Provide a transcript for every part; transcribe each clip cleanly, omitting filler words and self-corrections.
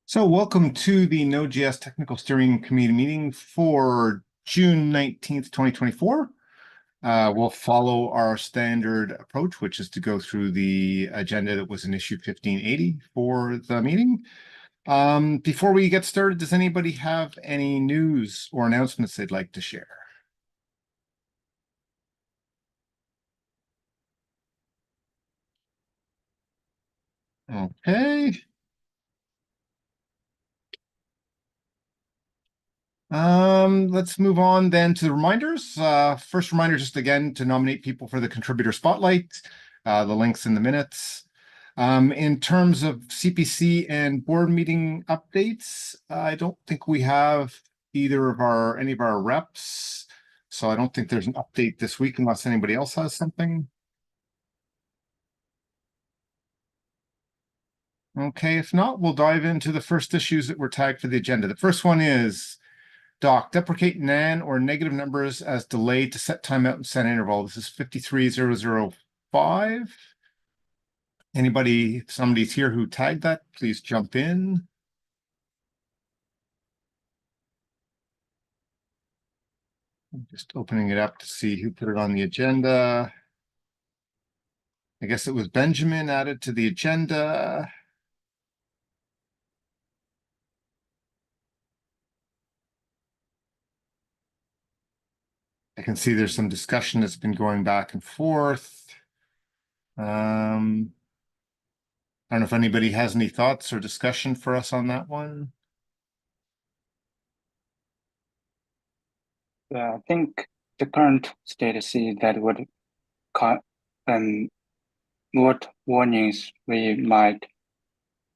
So welcome to the Node.js Technical Steering Committee meeting for June 19th, 2024. We'll follow our standard approach, which is to go through the agenda that was in issue 1580 for the meeting. Before we get started, does anybody have any news or announcements they'd like to share? Okay. Let's move on then to the reminders. First reminder, just again, to nominate people for the contributor spotlight. The links in the minutes. In terms of CPC and board meeting updates, I don't think we have any of our reps. So I don't think there's an update this week unless anybody else has something. Okay, if not, we'll dive into the first issues that were tagged for the agenda. The first one is Doc, deprecate nan or negative numbers as delayed to set timeout and set interval. This is 53005. If somebody's here who tagged that, please jump in. I'm just opening it up to see who put it on the agenda. I guess it was Benjamin added to the agenda. I can see there's some discussion that's been going back and forth. I don't know if anybody has any thoughts or discussion for us on that one. I think the current status is that what warnings we might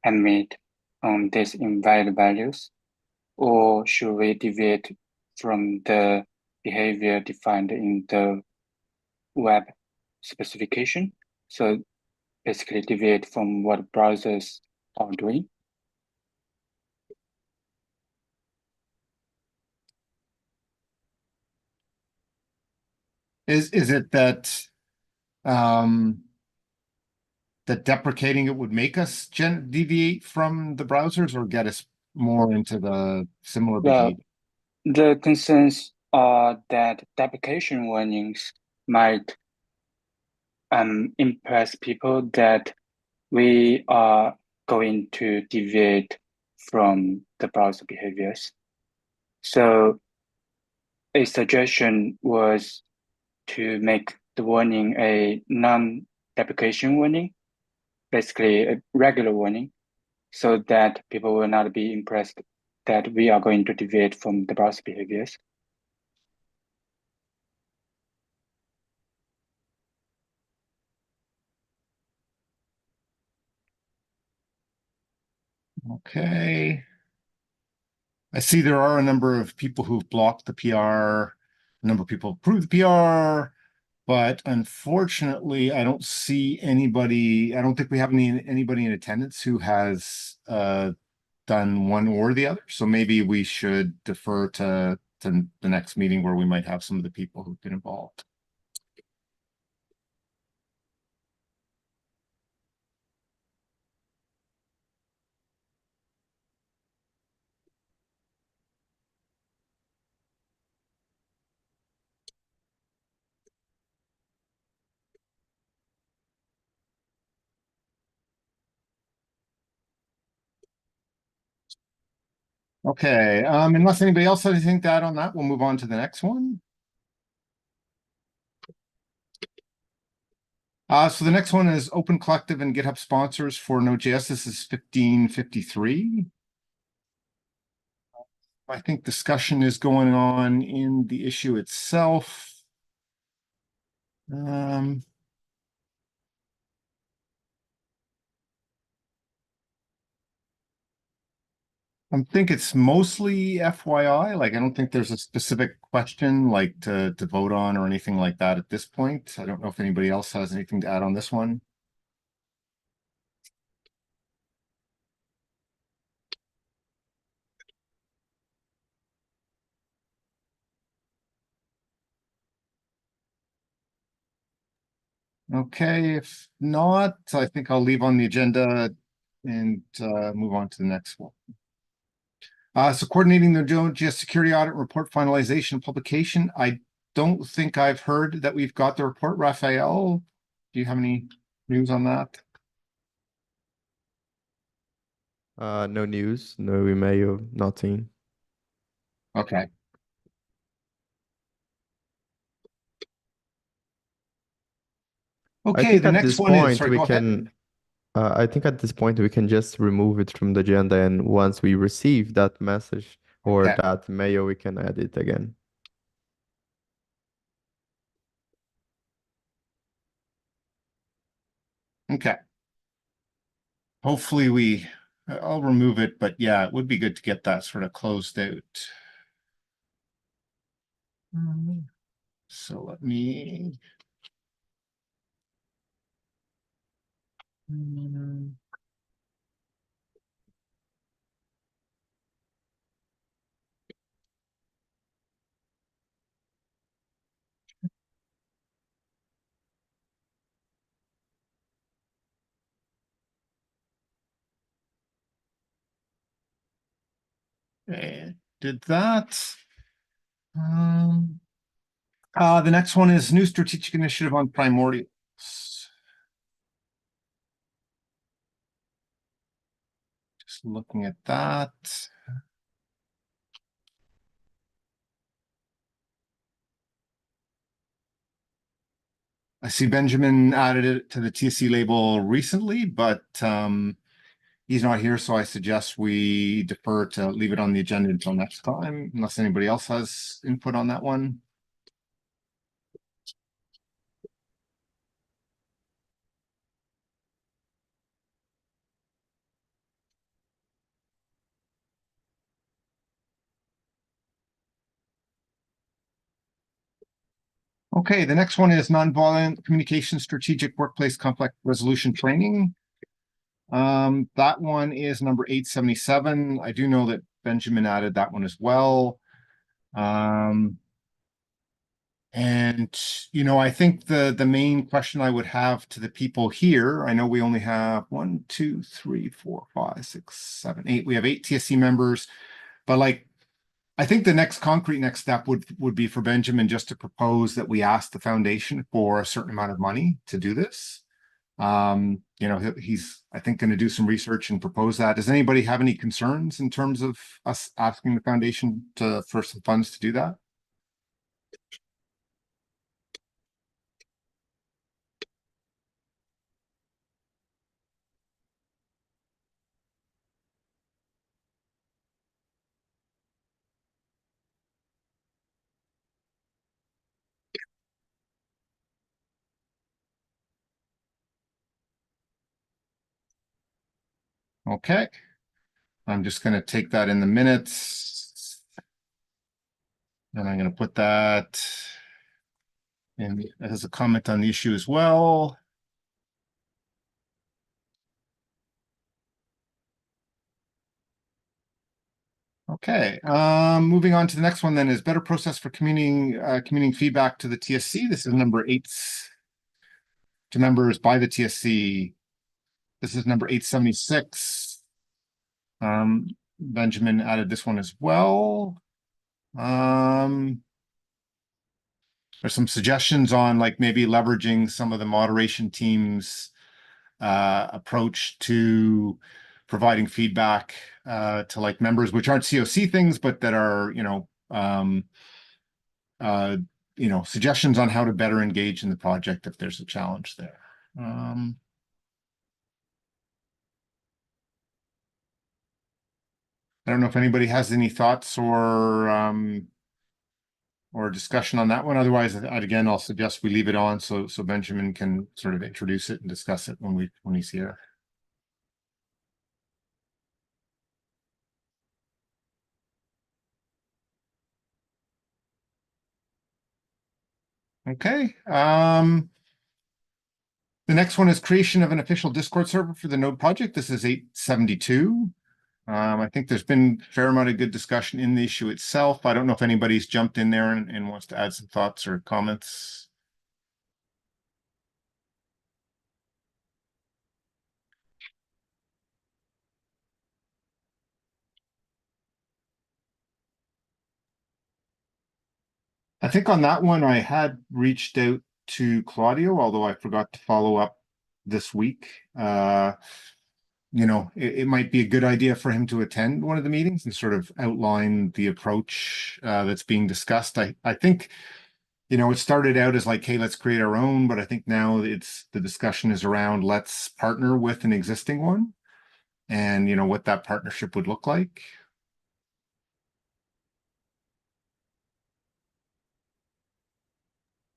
emit on these invalid values, or should we deviate from the behavior defined in the web specification? So basically deviate from what browsers are doing. Is it that that deprecating it would make us deviate from the browsers or get us more into the similar Well, behavior? the concerns are that deprecation warnings might impress people that we are going to deviate from the browser behaviors. So a suggestion was to make the warning a non-deprecation warning, basically a regular warning, so that people will not be impressed that we are going to deviate from the browser behaviors. Okay. I see there are a number of people who've blocked the PR, a number of people approved the PR, but unfortunately, I don't see anybody. I don't think we have anybody in attendance who has done one or the other. So maybe we should defer to the next meeting where we might have some of the people who've been involved. Okay, unless anybody else has anything to add on that, we'll move on to the next one. So the next one is Open Collective and GitHub sponsors for Node.js. This is 1553. I think discussion is going on in the issue itself. I think it's mostly FYI. Like, I don't think there's a specific question like to vote on or anything like that at this point. I don't know if anybody else has anything to add on this one. Okay, if not, I think I'll leave on the agenda and move on to the next one. So coordinating the node.js security audit report finalization and publication. I don't think I've heard that we've got the report. Raphael, do you have any news on that? No news, no email, nothing. Okay. I Okay, think the at next this one is, point sorry, we go ahead. can I think at this point we can just remove it from the agenda, and once we receive that message or Okay. that mail, we can add it again. Okay. Hopefully I'll remove it, but yeah, it would be good to get that sort of closed out. So let me. Okay, did that. Um, the next one is new strategic initiative on primordials. Just looking at that. I see Benjamin added it to the TSC label recently, but he's not here, so I suggest we defer to leave it on the agenda until next time, unless anybody else has input on that one. Okay, the next one is nonviolent communication strategic workplace conflict resolution training. That one is number 877. I do know that Benjamin added that one as well. And I think the main question I would have to the people here, I know we only have 1, 2, 3, 4, 5, 6, 7, 8. We have 8 TSC members, but like I think the next step would be for Benjamin just to propose that we ask the foundation for a certain amount of money to do this. He's I think going to do some research and propose that. Does anybody have any concerns in terms of us asking the foundation for some funds to do that? Okay. I'm just going to take that in the minutes. And I'm going to put that in as a comment on the issue as well. Okay, moving on to the next one then is better process for communicating feedback to the TSC. This is number 8 to members by the TSC. This is number 876. Benjamin added this one as well. There's some suggestions on like maybe leveraging some of the moderation team's approach to providing feedback to like members, which aren't COC things, but that are, suggestions on how to better engage in the project if there's a challenge there. I don't know if anybody has any thoughts or discussion on that one. Otherwise, again, I'll suggest we leave it on so Benjamin can sort of introduce it and discuss it when he's here. Okay. The next one is creation of an official Discord server for the Node project. This is 872. I think there's been a fair amount of good discussion in the issue itself. I don't know if anybody's jumped in there and wants to add some thoughts or comments. I think on that one, I had reached out to Claudio, although I forgot to follow up this week. It might be a good idea for him to attend one of the meetings and sort of outline the approach that's being discussed. I think, it started out as like, hey, let's create our own, but I think now the discussion is around let's partner with an existing one and, what that partnership would look like.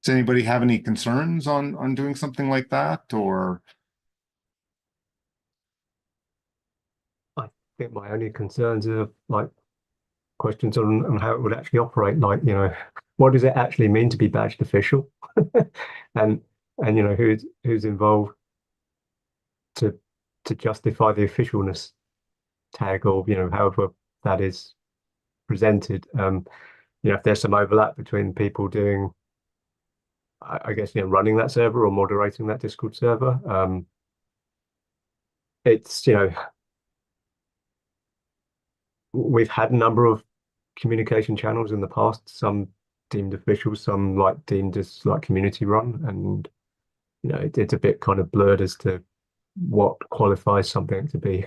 Does anybody have any concerns on doing something like that, or? I think my only concerns are like questions on how it would actually operate. Like, what does it actually mean to be badged official? and who's involved to justify the officialness tag, or however that is presented. If there's some overlap between people doing, I guess, running that server or moderating that Discord server. It's, we've had a number of communication channels in the past, some deemed official, some like deemed as like community run, and it's a bit kind of blurred as to what qualifies something to be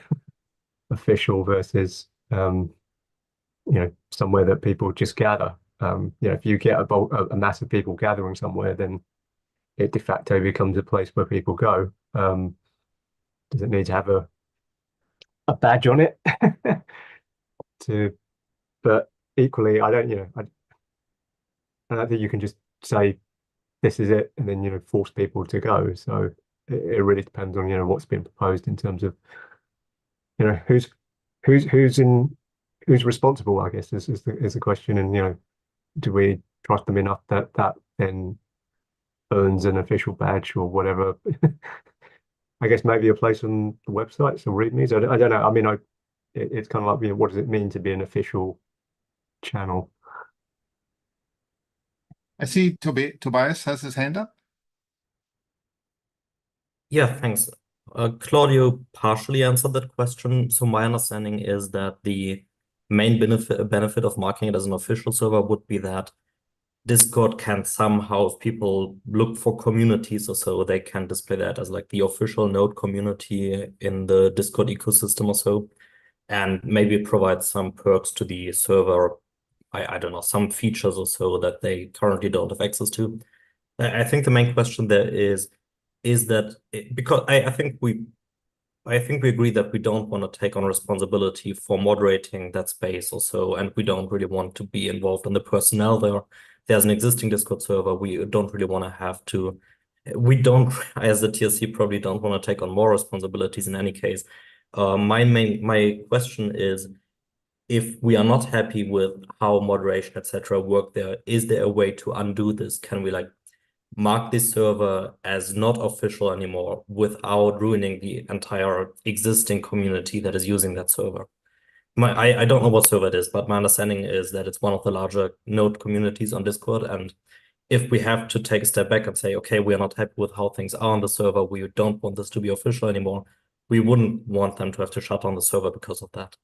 official versus somewhere that people just gather. If you get a mass of people gathering somewhere, then it de facto becomes a place where people go. Does it need to have a badge on it? But equally, I don't think you can just say this is it and then force people to go. So it really depends on what's being proposed in terms of who's responsible, I guess, is the question. And do we trust them enough that then earns an official badge or whatever? I guess maybe a place on the websites or readmes. I don't know. I mean, it's kind of like, what does it mean to be an official channel? I see Tobias has his hand up. Yeah, thanks. Claudio partially answered that question. So my understanding is that the main benefit of marking it as an official server would be that Discord can somehow, if people look for communities or so, they can display that as like the official node community in the Discord ecosystem or so, and maybe provide some perks to the server. I don't know, some features or so that they currently don't have access to. I think the main question there is that because I think we agree that we don't want to take on responsibility for moderating that space or so, and we don't really want to be involved in the personnel there. There's an existing Discord server. We don't really want to have to. We don't, as the TSC, probably don't want to take on more responsibilities in any case. My question is, if we are not happy with how moderation, etc., work there, is there a way to undo this? Can we like mark this server as not official anymore without ruining the entire existing community that is using that server? I don't know what server it is, but my understanding is that it's one of the larger node communities on Discord. And if we have to take a step back and say, okay, we are not happy with how things are on the server, we don't want this to be official anymore, we wouldn't want them to have to shut down the server because of that.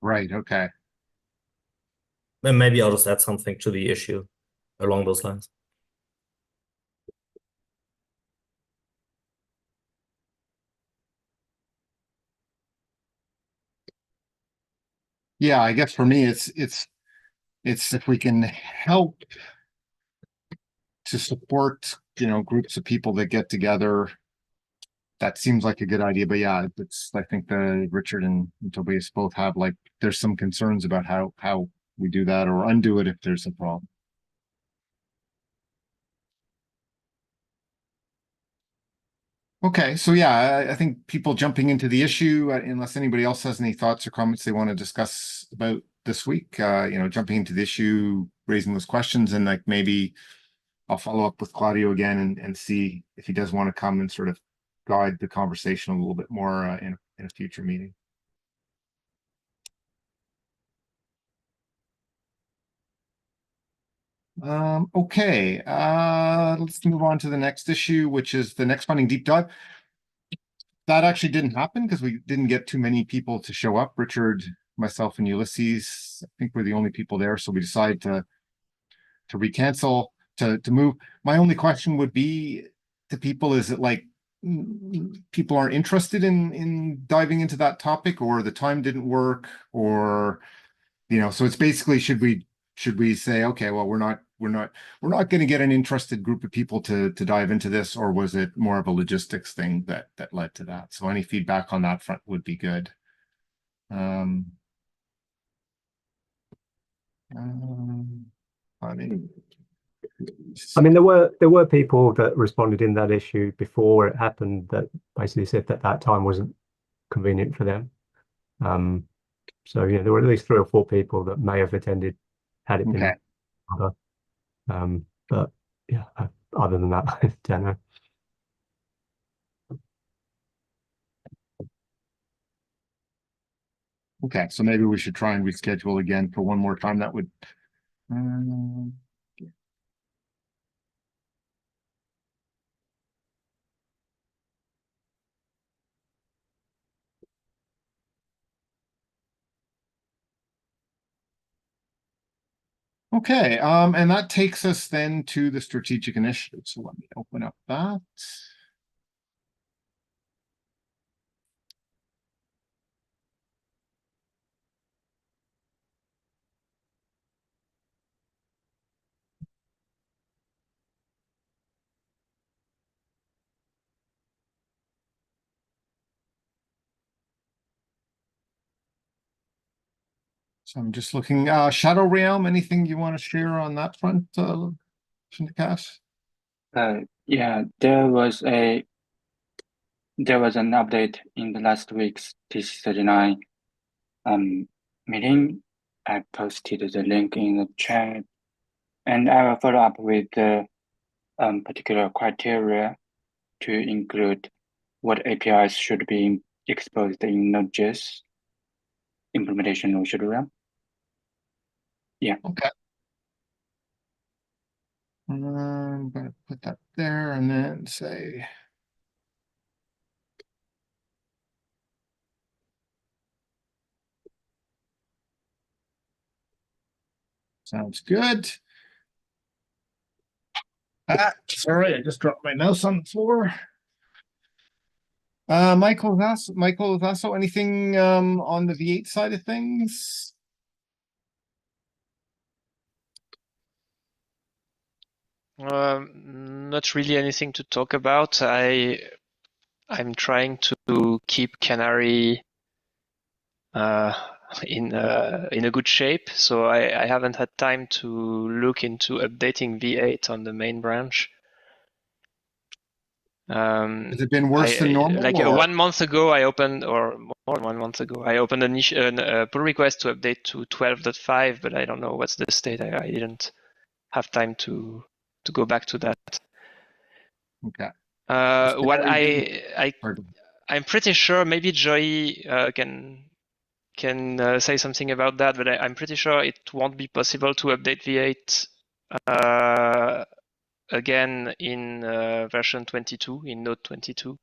Right. Okay. And maybe I'll just add something to the issue along those lines. Yeah, I guess for me, it's if we can help to support, groups of people that get together, that seems like a good idea. But yeah, I think the Richard and Tobias both have like, there's some concerns about how we do that or undo it if there's a problem. Okay, so yeah, I think people jumping into the issue, unless anybody else has any thoughts or comments they want to discuss about this week, jumping into the issue, raising those questions, and like maybe I'll follow up with Claudio again and see if he does want to come and sort of guide the conversation a little bit more in a future meeting. Okay, let's move on to the next issue, which is the next funding deep dive. That actually didn't happen because we didn't get too many people to show up. Richard, myself, and Ulysses, I think we're the only people there, so we decided to to recancel, to move. My only question would be to people, is it like people aren't interested in diving into that topic, or the time didn't work, or so it's basically, should we say, okay, well, we're not going to get an interested group of people to dive into this, or was it more of a logistics thing that led to that? So any feedback on that front would be good. I mean, there were people that responded in that issue before it happened that basically said that time wasn't convenient for them. So there were at least 3 or 4 people that may have attended had it been other. But yeah, other than that, I don't know. Okay, so maybe we should try and reschedule again for one more time. That would. Okay, and that takes us then to the strategic initiative. So let me open up that. So I'm just looking, Shadow Realm, anything you want to share on that front, Shindikas? Yeah, there was an update in the last week's TC39 meeting. I posted the link in the chat, and I will follow up with the particular criteria to include what APIs should be exposed in node.js implementation of Shadow Realm. Yeah. Okay. I'm gonna put that there and then say. Sounds good. Sorry, I just dropped my mouse on the floor. Michael Vasso, anything on the V8 side of things? Not really anything to talk about. I'm trying to keep Canary in a good shape, so I haven't had time to look into updating V8 on the main branch. Has it been worse than normal? Like 1 month ago, I opened, or more than 1 month ago, I opened a pull request to update to 12.5, but I don't know what's the state. I didn't have time to go back to that. Okay. What I'm pretty sure, maybe Joey can say something about that, but I'm pretty sure it won't be possible to update V8 again in version 22, in Node 22,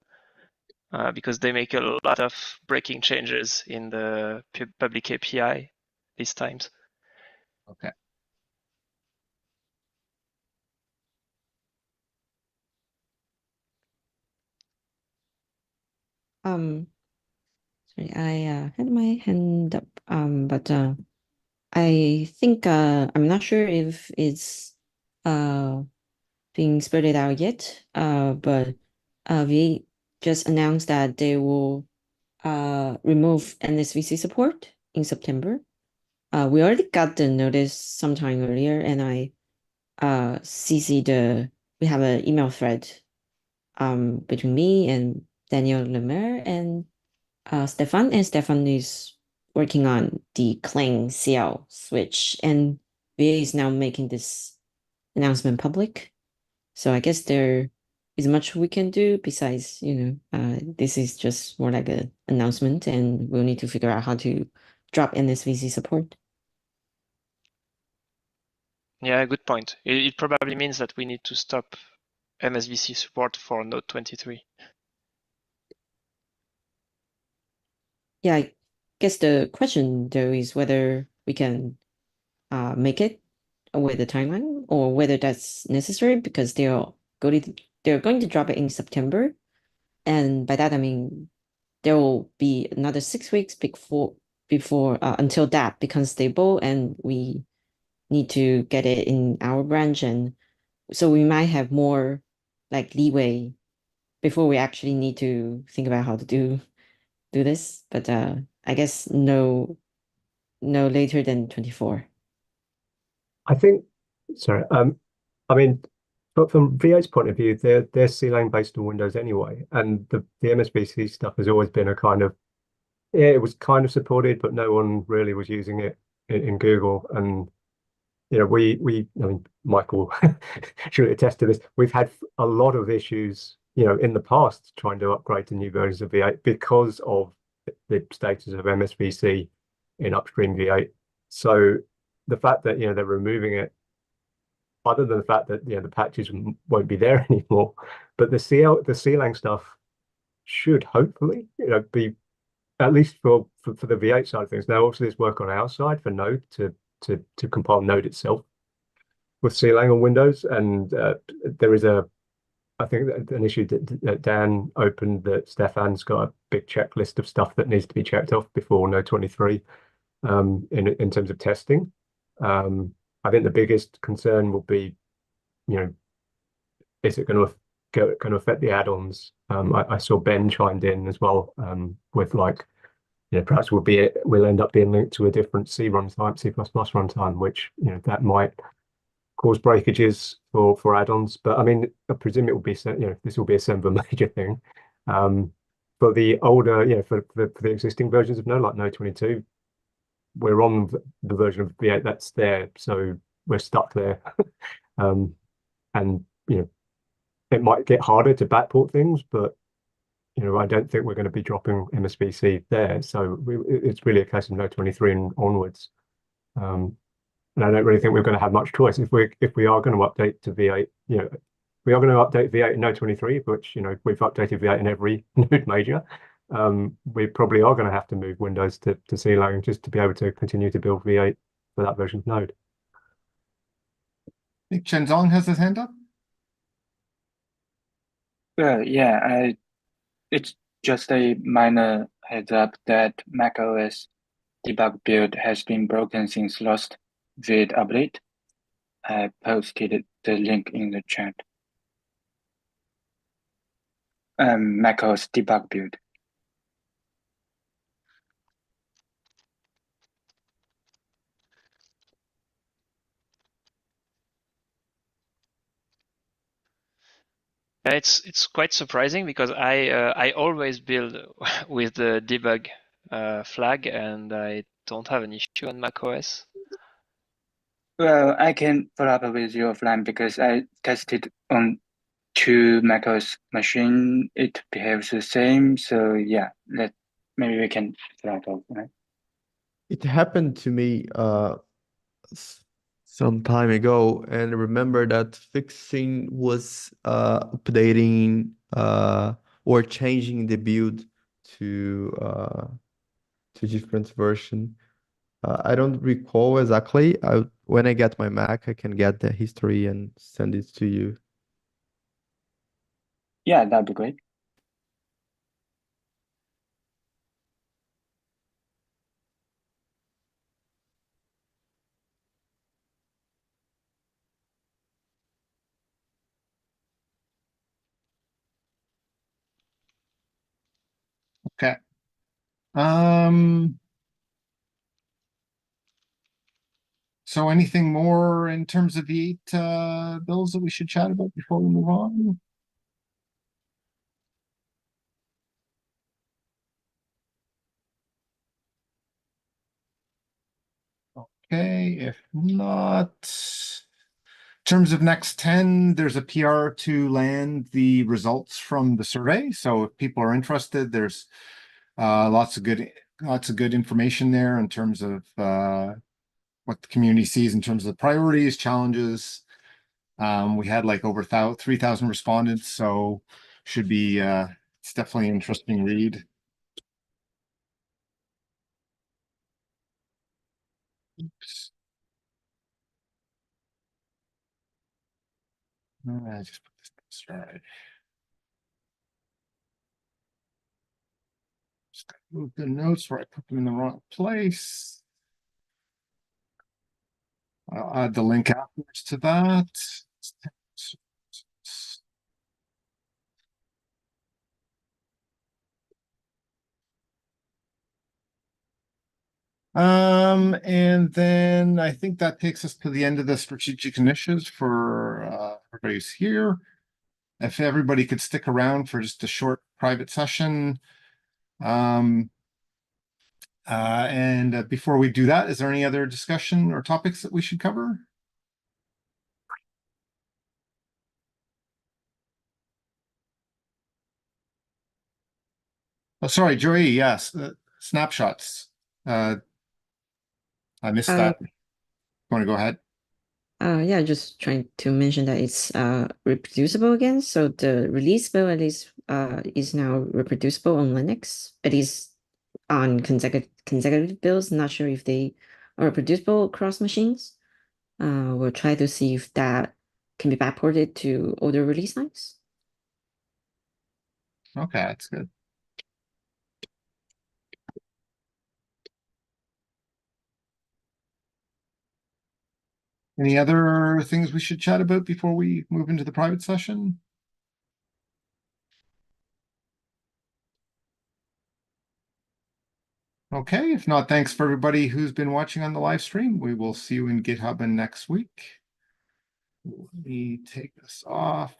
because they make a lot of breaking changes in the public API these times. Okay. Sorry, I had my hand up, but I think I'm not sure if it's being spread out yet, but we just announced that they will remove NSVC support in September. We already got the notice sometime earlier, and I we have an email thread between me and Daniel Lemaire and Stefan, and Stefan is working on the Clang CL switch, and VA is now making this announcement public. So I guess there is much we can do besides, this is just more like an announcement, and we'll need to figure out how to drop NSVC support. Yeah, good point. It probably means that we need to stop MSVC support for Node 23. Yeah, I guess the question though is whether we can make it with the timeline or whether that's necessary because they're going to drop it in September. And by that I mean there will be another 6 weeks before until that becomes stable and we need to get it in our branch, and so we might have more like leeway before we actually need to think about how to do this. But I guess no later than 24. I think, sorry, I mean, but from V8's point of view, they're C-Lang based on Windows anyway, and the MSVC stuff has always been a kind of, yeah, it was kind of supported, but no one really was using it in Google. And you know, I mean, Michael should attest to this. We've had a lot of issues, you know, in the past trying to upgrade to new versions of V8 because of the status of MSVC in upstream V8. So the fact that, you know, they're removing it, other than the fact that, you know, the patches won't be there anymore, but the C-Lang stuff should hopefully, you know, be at least for the V8 side of things. Now, obviously, there's work on our side for Node to compile Node itself with C-Lang on Windows, and there is I think an issue that Dan opened, that Stefan's got a big checklist of stuff that needs to be checked off before Node 23 in terms of testing. I think the biggest concern will be, you know, is it going to affect the add-ons? I saw Ben chimed in as well with like, you know, perhaps we'll end up being linked to a different C runtime, C++ runtime, which, you know, that might cause breakages for add-ons. But I mean, I presume it will be, you know, this will be a Semver major thing. For the older, you know, for the existing versions of Node, like Node 22, we're on the version of V8 that's there, so we're stuck there. And you know, it might get harder to backport things, but you know, I don't think we're going to be dropping MSVC there. So it's really a case of Node 23 and onwards. And I don't really think we're going to have much choice if we are going to update to V8. You know, we are going to update V8 in Node 23, which, you know, we've updated V8 in every Node major. We probably are going to have to move Windows to C-Lang just to be able to continue to build V8 for that version of Node. I think Chenzong has his hand up. Well, yeah, it's just a minor heads up that macOS debug build has been broken since last V8 update. I posted the link in the chat. macOS debug build. It's quite surprising because I always build with the debug flag, and I don't have an issue on macOS. Well, I can follow up with you offline because I tested on 2 macOS machine. It behaves the same. So yeah, maybe we can follow up offline. It happened to me some time ago, and remember that fixing was updating or changing the build to different version. I don't recall exactly. When I get my Mac, I can get the history and send it to you. Yeah, that'd be great. Okay. So anything more in terms of the 8 bills that we should chat about before we move on? Okay, if not, in terms of next 10, there's a PR to land the results from the survey. So if people are interested, there's lots of good information there in terms of what the community sees in terms of priorities, challenges. We had like over 3,000 respondents, so should be it's definitely an interesting read. Oops. I just put this stride. Just gotta move the notes where I put them in the wrong place. I'll add the link afterwards to that. And then I think that takes us to the end of the strategic initiatives for everybody who's here. If everybody could stick around for just a short private session. And before we do that, is there any other discussion or topics that we should cover? Oh, sorry, Joey, yes, snapshots. I missed that. Want to go ahead? Yeah, just trying to mention that it's reproducible again. So the release build at least is now reproducible on Linux. It is on consecutive builds. Not sure if they are reproducible across machines. We'll try to see if that can be backported to older release lines. Okay, that's good. Any other things we should chat about before we move into the private session? Okay, if not, thanks for everybody who's been watching on the live stream. We will see you in GitHub next week. Let me take this off.